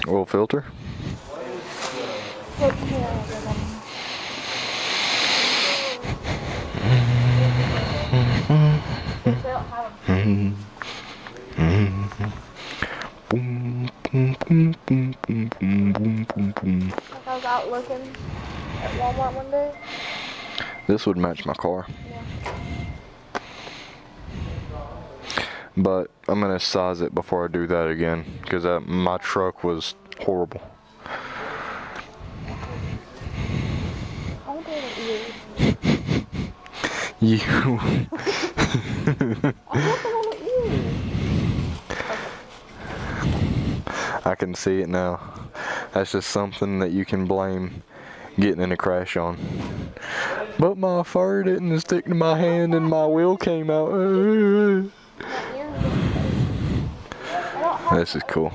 Oil filter. Boom, boom, boom, boom, boom, boom, boom, boom, boom. I was out looking at Walmart one day. This would match my car. Yeah. But I'm gonna size it before I do that again, because my truck was horrible. I want to do the ears. You. I want them on the ears. I can see it now. That's just something that you can blame getting in a crash on. But my fur didn't stick to my hand and my wheel came out. This is cool.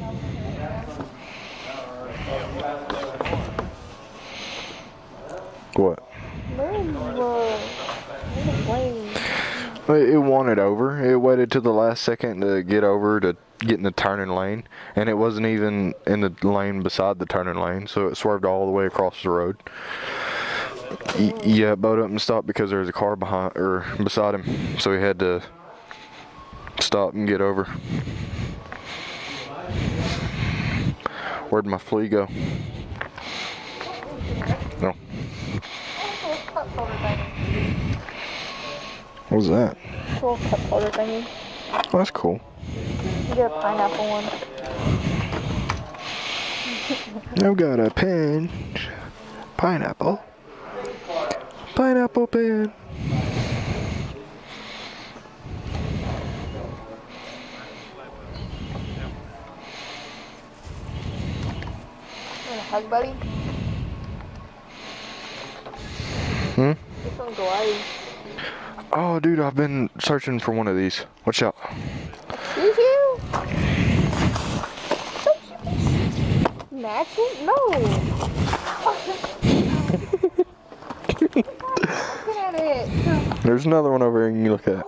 What? It wanted over. It waited till the last second to get over to get in the turning lane, and it wasn't even in the lane beside the turning lane, so it swerved all the way across the road. Yeah, it bowed up and stopped because there was a car behind or beside him, so he had to stop and get over. Where'd my Flea go? No. What was that? Little cup holder thingy. Oh, that's cool. You get a pineapple one. I've got a pen. Pineapple. Pineapple pen. Want a hug, buddy? This one's gliding. Oh, dude, I've been searching for one of these. Watch out. Did you? Matching? No. Looking at it. There's another one over here you can look at.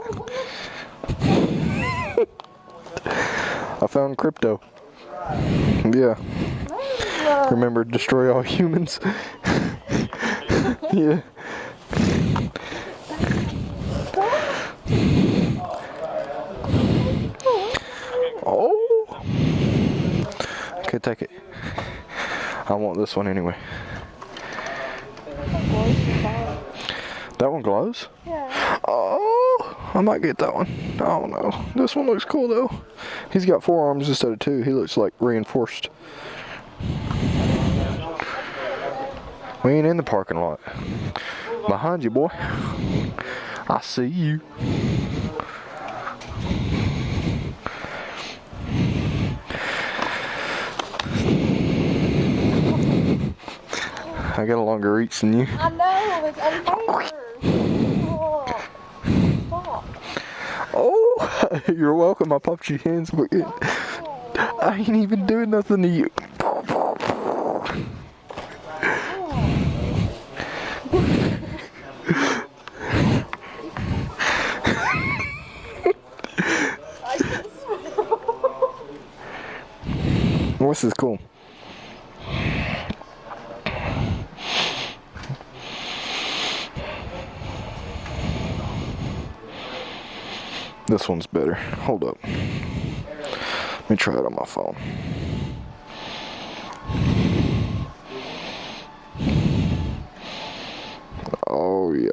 I found crypto. Yeah. Remember, destroy all humans. Yeah. Oh. Okay, take it. I want this one anyway. That one glows? Yeah. Oh, I might get that one. I don't know. This one looks cool though. He's got 4 arms instead of 2. He looks like reinforced. We ain't in the parking lot. Behind you, boy. I see you. I got a longer reach than you. I know, it's unfair. Stop. Oh, you're welcome. I popped your hands. I ain't even doing nothing to you. This is cool. This one's better. Hold up. Let me try it on my phone. Oh yeah.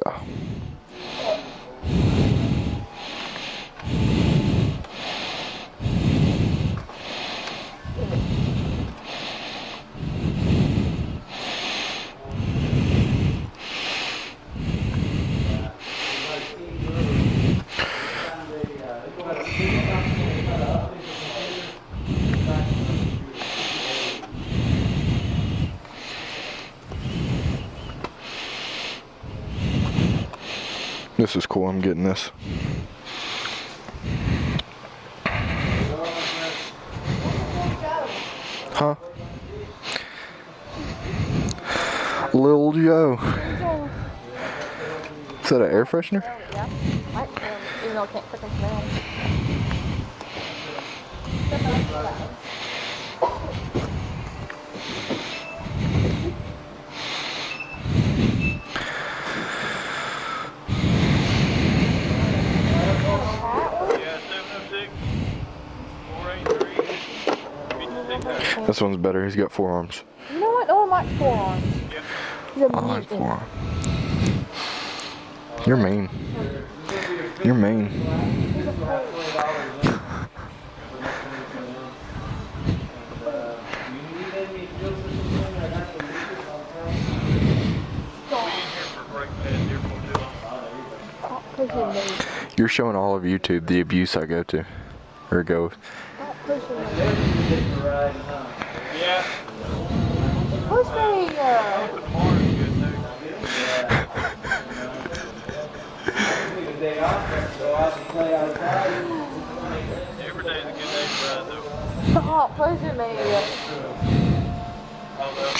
This is cool. I'm getting this. Huh? Lil Joe. Is that an air freshener? Yeah. Even though I can't freaking smell. This one's better. He's got 4 arms. You know what? No one likes forearms. He's a I like mutant. 4 arms. You're mean. You're mean. He's a freak. Stop pushing me. You're showing all of YouTube the abuse I go to. Or go. Stop pushing me. Push me. Every day's a good day to ride, though. Stop pushing me. Although,